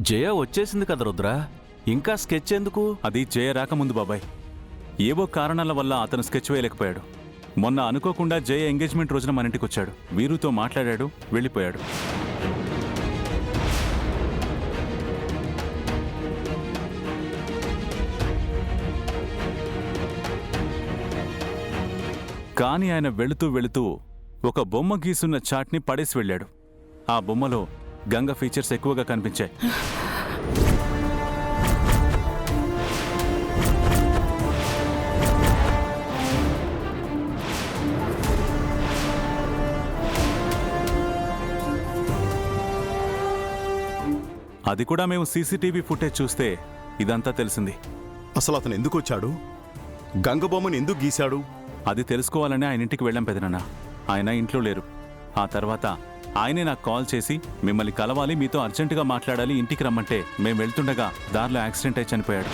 జయ వచ్చేసింది కదా రుద్ర, ఇంకా స్కెచ్ ఎందుకు? అది జయ రాకముందు బాబాయ్. ఏవో కారణాల వల్ల అతను స్కెచ్ వేయలేకపోయాడు. మొన్న అనుకోకుండా జయ ఎంగేజ్మెంట్ రోజున మన ఇంటికి వచ్చాడు. వీరుతో మాట్లాడాడు, వెళ్ళిపోయాడు. కానీ ఆయన వెళుతూ వెళుతూ ఒక బొమ్మ గీసున్న చాట్ని పడేసి వెళ్ళాడు. ఆ బొమ్మలో గంగ ఫీచర్స్ ఎక్కువగా కనిపించాయి. అది కూడా మేము సీసీటీవీ ఫుటేజ్ చూస్తే ఇదంతా తెలిసింది. అసలు అతను ఎందుకు వచ్చాడు? గంగ బొమ్మను ఎందుకు గీశాడు? అది తెలుసుకోవాలని ఆయన ఇంటికి వెళ్ళాం పెదనాన్న. ఆయన ఇంట్లో లేరు. ఆ తర్వాత ఆయనే నాకు కాల్ చేసి మిమ్మల్ని కలవాలి, మీతో అర్జెంటుగా మాట్లాడాలి, ఇంటికి రమ్మంటే మేము వెళ్తుండగా దారిలో యాక్సిడెంట్ అయి చనిపోయాడు.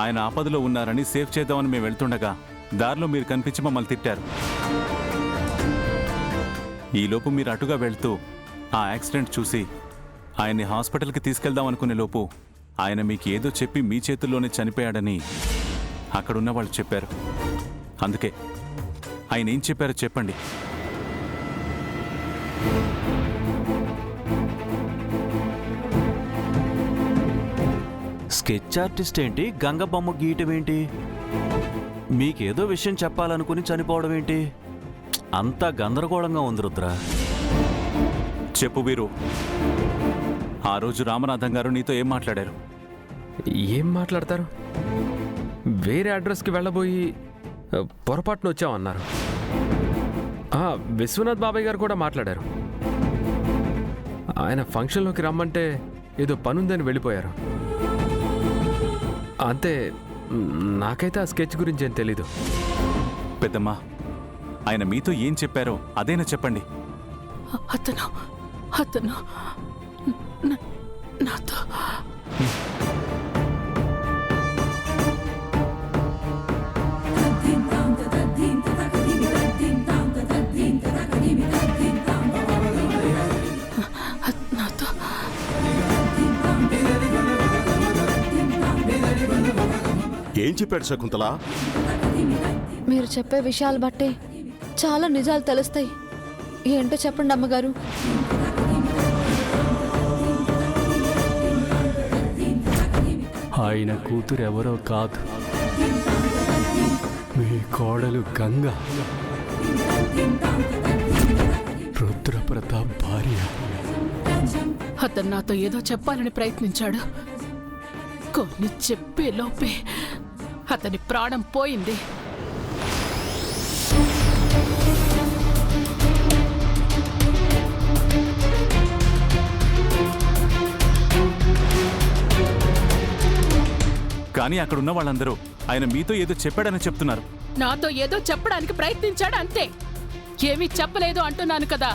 ఆయన ఆపదలో ఉన్నారని సేఫ్ చేద్దామని మేము వెళ్తుండగా దారిలో మీరు కనిపించి మమ్మల్ని తిట్టారు. ఈలోపు మీరు అటుగా వెళ్తూ ఆ యాక్సిడెంట్ చూసి ఆయన్ని హాస్పిటల్కి తీసుకెళ్దాం అనుకునే లోపు ఆయన మీకు ఏదో చెప్పి మీ చేతుల్లోనే చనిపోయాడని అక్కడున్న వాళ్ళు చెప్పారు. అందుకే ఆయన ఏం చెప్పారో చెప్పండి. స్కెచ్ ఆర్టిస్ట్ ఏంటి, గంగ బొమ్మ గీయటం ఏంటి? మీకేదో విషయం చెప్పాలనుకుని చనిపోవడం ఏంటి? అంతా గందరగోళంగా ఉంది రుద్ర. చెప్పు వీరు, ఆ రోజు రామనాథం గారు నీతో ఏం మాట్లాడారు? ఏం మాట్లాడతారు? వేరే అడ్రస్కి వెళ్ళబోయి పొరపాటున వచ్చామన్నారు. విశ్వనాథ్ బాబాయ్ గారు కూడా మాట్లాడారు. ఆయన ఫంక్షన్లోకి రమ్మంటే ఏదో పనుందని వెళ్ళిపోయారు. అంతే. నాకైతే ఆ స్కెచ్ గురించి ఏం తెలీదు. పెద్దమ్మా, ఆయన మీతో ఏం చెప్పారో అదేనా చెప్పండి. అతను నాతో ఏం చెప్పాడు శకుంతల? మీరు చెప్పే విషయాలు బట్టి చాలా నిజాలు తెలుస్తాయి. ఏంటో చెప్పండి అమ్మగారు. ఆయన కూతురు ఎవరో కాదు, మీ కోడలు గంగ, రుద్రప్రతాప్ భార్య. అతను నాతో ఏదో చెప్పాలని ప్రయత్నించాడు. కొన్ని చెప్పే లోపే అతని ప్రాణం పోయింది. కానీ అక్కడున్న వాళ్ళందరూ ఆయన మీతో ఏదో చెప్పాడని చెప్తున్నారు. నాతో ఏదో చెప్పడానికి ప్రయత్నించాడు అంతే, ఏమీ చెప్పలేదు అంటున్నాను కదా.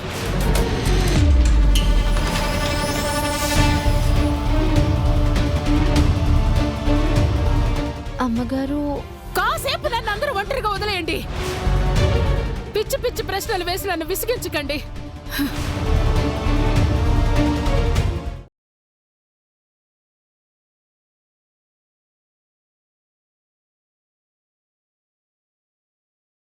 అమ్మగారు, కాసేపు నన్ను అందరూ ఒంటరిగా వదిలేయండి. పిచ్చి పిచ్చి ప్రశ్నలు వేసి నన్ను విసిగించకండి.